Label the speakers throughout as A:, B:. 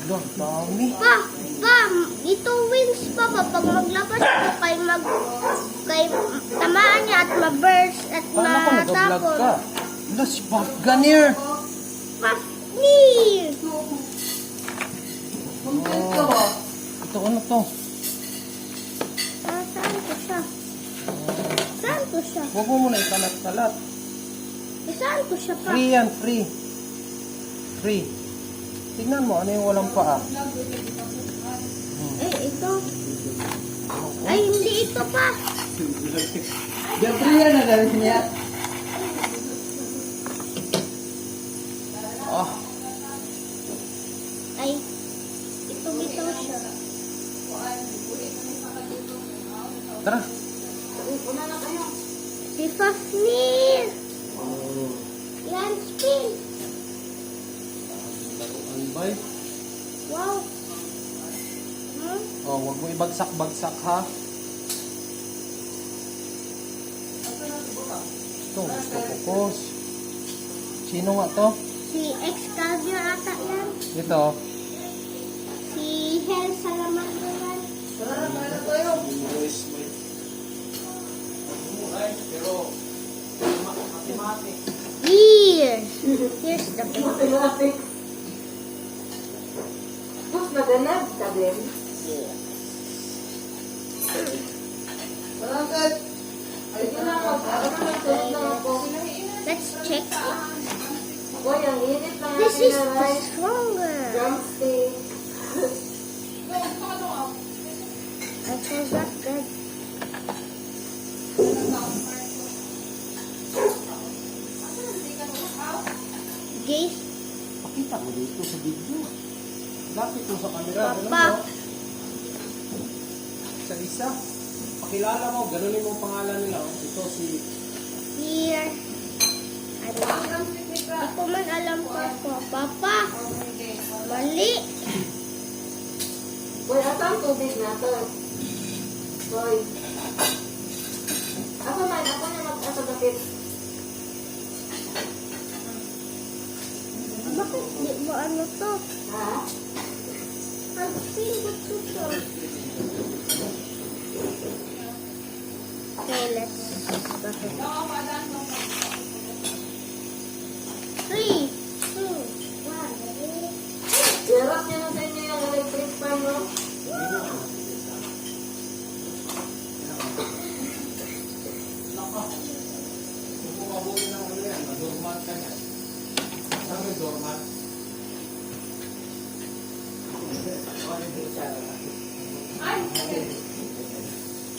A: Doon, dami.
B: Pa, ito wings pa pag maglabas ko kay tamaan niya at ma-burst at
A: Paano ko nag-vlog
B: matapon.
A: ka? Wala, si Buff Gunner.
B: Pafnir!
A: Ito ano to?
B: Saan ko siya? Saan ko siya?
A: Huwag mo muna ikalat-kalat.
B: Saan ko siya pa?
A: Free yan, free. Free. Tignan mo, ano yung walang paa?
B: Ito. Ay, hindi ito pa.
C: Free yan na dahil niya.
A: Ah,
B: Ay, ito siya.
A: tara.
B: Si Fafnir! Yan, spin!
A: Laruan bay.
B: Wow!
A: Oh, huwag mo ibagsak-bagsak ha. Ito, gusto focus. Sino nga to?
B: Si Excalibur ata yan.
A: Ito.
B: Si Hel Salamander. Here's the picture.
C: Tapos naganap ka din. Malangkat. Ay,
B: Let's check it.
C: Boy, ang init lang
B: This
C: natin
B: is
C: na
B: the
C: rice.
B: stronger.
C: Drumstick.
B: I forgot that. Guys,
A: Pakita mo dito sa video. Lapit mo sa camera. Ganun
B: Papa.
A: mo. Isa-isa. Pakilala mo. Ganunin mo ang pangalan nila. Oh. Ito si...
B: here. Hindi ko man alam ko ako. Papa, mali.
C: Boy, asa ang tubig natin? Boy. Ako man, ako na mag-asa bakit.
B: Bakit di mo ano to?
C: Ha?
B: Pag-singot ko to. Okay, let's bakit? 3, 2, 1.
C: Hirap niya na sa inyo yung electric fan, no?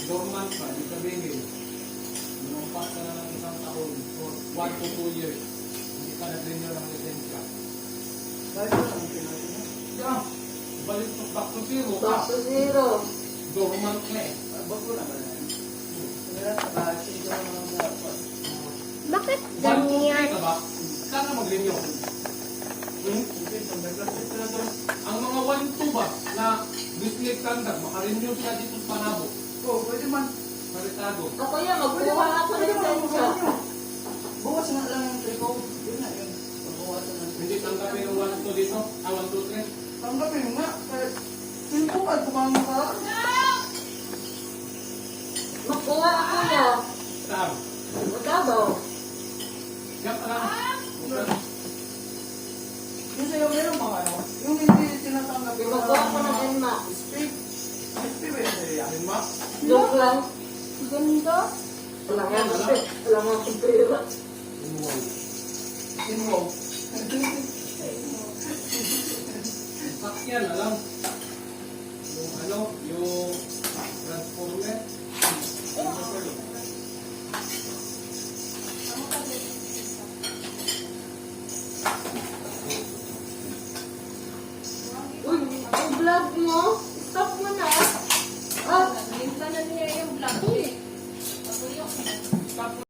A: Dormant pa, di sabihin. Lumampas ka na ng isang taon for 1 to 2 years. Hindi ka na-renew ng lisensya. Diyan, balik to back to zero.
C: Back to zero.
A: Dormant na eh.
B: Bakit
A: 1 to 3
B: ganyan?
A: ka ba? Saan ka mag-renew? Ang mga 1 to ba na district standard, maka-renew sila dito sa Panabo.
D: Oh, pwede man.
A: Maritado.
C: Ako yan, magkuha ako ng lisensya.
D: Bawas na lang yung triko. Yun na yun. Bawasan na.
A: Hindi tanggapin yung 1 to dito. 1 to 3.
D: Tanggapin nga. Kahit pinto ka, kumangin ka.
C: Magkuha ako niya.
A: Saan?
C: Magkabaw.
A: Yan pa lang.
D: Yung sa'yo meron mga ano. Yung hindi tinatanggap.
C: Magkuha ako ng NMAX.
D: Speak. Speak ba yun sa'yo yan?
A: Yan ma?
C: Joke lang.
B: Ganda.
C: Wala nga, wala nga akong pera.
D: Involve.
A: Sakyan na lang. Yung ano, yung transformer.
C: Uy, ang vlog mo?